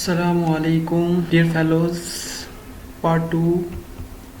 Assalamualaikum, dear fellows. Part 2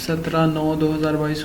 17/9/2022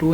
2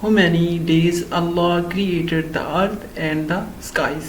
how many days Allah created the earth and the skies?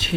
6।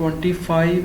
25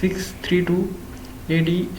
632 AD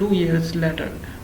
2 years later?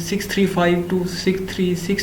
635 to 636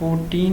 14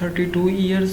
32 years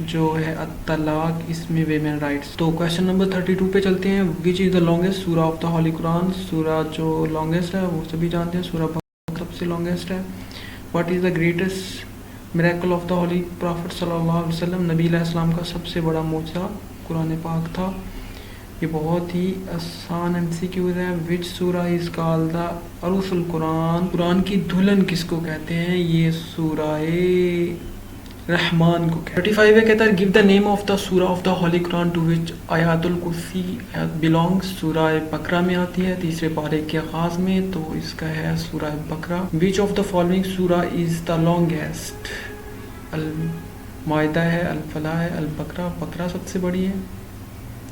جو ہے الطلاق، اس میں women rights. تو question number 32 پہ چلتے ہیں. وچ از the longest سورہ of the Holi قرآن؟ سورہ جو لانگیسٹ ہے وہ سبھی جانتے ہیں، سورہ بقرہ سب سے لانگیسٹ ہے. What is the greatest miracle of the Holi profit صلی اللہ علیہ وسلم؟ نبی علیہ السلام کا سب سے بڑا معجزہ قرآن پاک تھا. یہ بہت ہی آسان ایم سی کیوز ہے. وچ سورہ از کال دا عروس القرآن؟ قرآن کی دلہن کس کو کہتے ہیں؟ یہ سورہ رحمان کو کہتے ہیں. 35 ہے، کہتا ہے give the name of the surah of the Holi Quran to which Ayat al-Kursi belongs? سورہ بقرہ میں آتی ہے تیسرے پارے کے آغاز میں، تو اس کا ہے سورہ بقرہ. وچ آف دا فالوئنگ سورہ از دا لانگیسٹ؟ المائدہ ہے، الفلاح ہے، البقرہ. بقرہ سب سے بڑی ہے،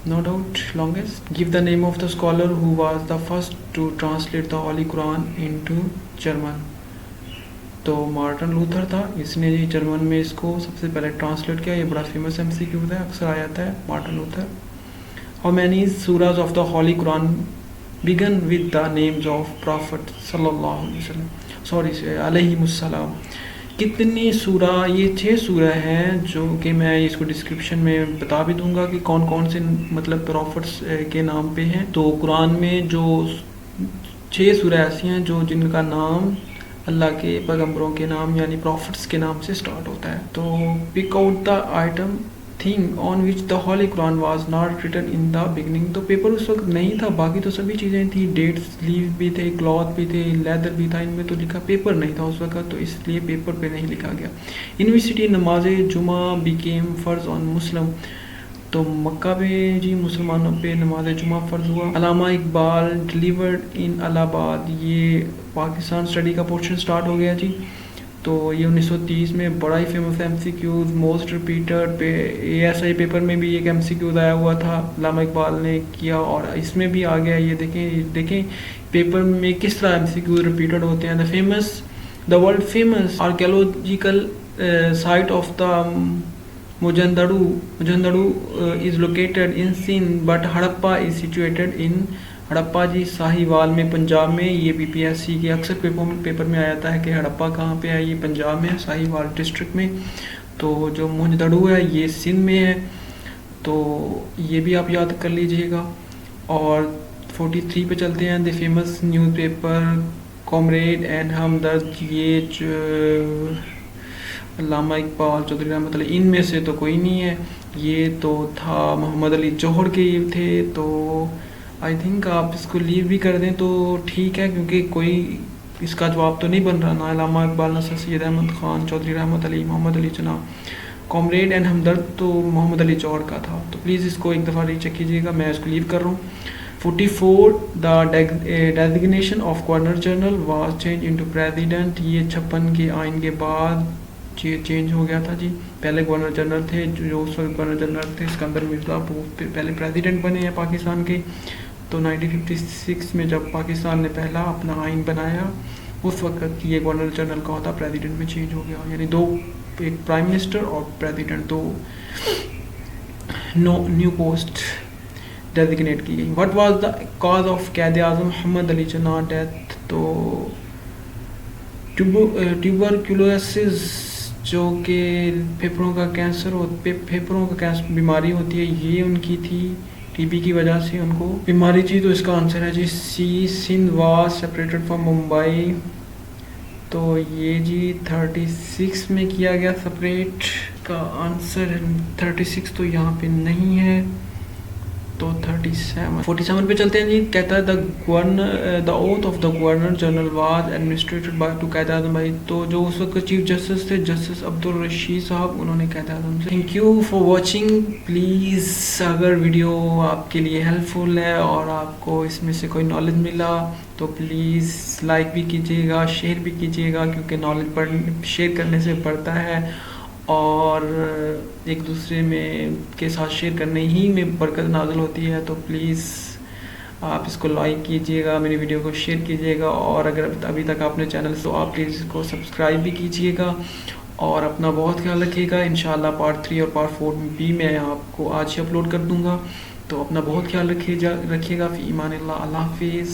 no doubt longest. Give the name of the scholar who was the first to translate the Holy Quran into German. تو مارٹن لوتھر تھا، اس نے یہ جرمن میں اس کو سب سے پہلے ٹرانسلیٹ کیا. یہ بڑا فیمس ایم سی کیو ہے، اکثر آ جاتا ہے Martin Luther. How many surahs of the Holy Quran begin with the names of Prophet صلی اللہ علیہ وسلم علیہ السلام؟ کتنی سورہ؟ یہ 6 سورہ ہیں جو کہ میں اس کو ڈسکرپشن میں بتا بھی دوں گا کہ کون کون سے مطلب پروفٹس کے نام پہ ہیں. تو قرآن میں جو 6 سورہ ایسی ہیں جو جن کا نام اللہ کے پیغمبروں کے نام یعنی پروفٹس کے نام سے سٹارٹ ہوتا ہے. تو pick out the item thing on which the Holi Quran was not written in the beginning. تو پیپر اس وقت نہیں تھا، باقی تو سبھی چیزیں تھیں، ڈیٹس لیو بھی تھے، کلاتھ بھی تھے، لیدر بھی تھا. ان میں تو لکھا پیپر نہیں تھا اس وقت، تو اس لیے پیپر پہ نہیں لکھا گیا. یونیورسٹی نماز جمعہ بیکیم فرض آن مسلم؟ تو مکہ پہ جی مسلمانوں پہ نماز جمعہ فرض ہوا. علامہ اقبال ڈلیورڈ ان الہ آباد، یہ پاکستان اسٹڈی کا پورشن سٹارٹ ہو گیا جی. تو یہ 1930 میں بڑا ہی famous M C Qs most repeated پہ اے ایس آئی پیپر میں بھی ایک ایم سی کیوز آیا ہوا تھا، علامہ اقبال نے کیا، اور اس میں بھی آ گیا. یہ دیکھیں پیپر میں کس طرح ایم سی کیوز ریپیٹڈ ہوتے ہیں. The world famous archaeological site of the Mohenjo-daro is located in Sindh but Harappa is situated in Harappa جی ساہیوال میں، پنجاب میں. یہ بی پی ایس سی کے اکثر پیپر میں آ جاتا ہے کہ ہڑپا کہاں پہ ہے. یہ پنجاب میں، ساہیوال ڈسٹرکٹ میں. تو جو موجندڑو ہے یہ سندھ میں ہے، تو یہ بھی آپ یاد کر لیجئے گا. اور 43 پہ چلتے ہیں. The famous newspaper Comrade and Hamdard, یہ علامہ اقبال چودھری رحمۃ اللہ، ان میں سے تو کوئی نہیں ہے. یہ تو تھا محمد علی جوہر کے یہ تھے. تو آئی تھنک آپ اس کو لیو بھی کر دیں تو ٹھیک ہے، کیونکہ کوئی اس کا جواب تو نہیں بن رہا، نہ علامہ اقبال، نہ سید احمد خان چودھری رحمۃ علی، محمد علی جناح. کامریڈ اینڈ ہمدرد تو محمد علی جوہر کا تھا. تو پلیز اس کو ایک دفعہ ری چیک کیجیے گا، میں اس کو لیو کر رہا ہوں. 44 the designation of governor general was change into president. یہ 56 کے آئین کے بعد یہ چینج ہو گیا تھا جی. پہلے گورنر جنرل تھے، جو اس وقت گورنر جنرل تھے اسکندر مرزا، وہ پہلے پریزیڈنٹ بنے ہیں پاکستان کے. تو 1956 میں جب پاکستان نے پہلا اپنا آئین بنایا، اس وقت یہ گورنر جنرل کا ہوتا پریزیڈنٹ میں چینج ہو گیا. یعنی دو، ایک پرائم منسٹر اور پریزیڈنٹ، دو نیو پوسٹ ڈیزگنیٹ کی گئی. What was the cause of Quaid Azam Muhammad Ali Jinnah death? تو ٹیوبرکلوسس جو کہ پھیپھڑوں کا کینسر بیماری ہوتی ہے، یہ ان کی تھی، ٹی بی کی وجہ سے ان کو بیماری تھی. تو اس کا آنسر ہے جی C, Sindh was separated from Mumbai. تو یہ جی 36 میں کیا گیا سپریٹ. کا آنسر 36 تو یہاں پہ نہیں ہے، تو 47 پہ چلتے ہیں جی. کہتا ہے دا oath of the governor general was ایڈمنسٹریٹڈ by two Quaid Azam بھائی. تو جو اس وقت چیف جسٹس تھے جسٹس عبدالرشید صاحب، انہوں نے قائد اعظم سے. Thank you for watching. Please اگر ویڈیو آپ کے لیے ہیلپ فل ہے اور آپ کو اس میں سے کوئی نالج ملا تو پلیز لائک بھی کیجیے گا، شیئر بھی کیجیے گا، کیونکہ نالج شیئر کرنے سے بڑھتا ہے، اور ایک دوسرے میں کے ساتھ شیئر کرنے ہی میں برکت نازل ہوتی ہے. تو پلیز آپ اس کو لائک کیجیے گا، میری ویڈیو کو شیئر کیجیے گا، اور اگر ابھی تک آپ نے چینل تو آپ پلیز اس کو سبسکرائب بھی کیجیے گا، اور اپنا بہت خیال رکھیے گا. انشاءاللہ پارٹ 3 اور پارٹ 4 بھی میں آپ کو آج ہی اپلوڈ کر دوں گا. تو اپنا بہت خیال رکھیے گا. فی ایمان اللہ. اللہ حافظ.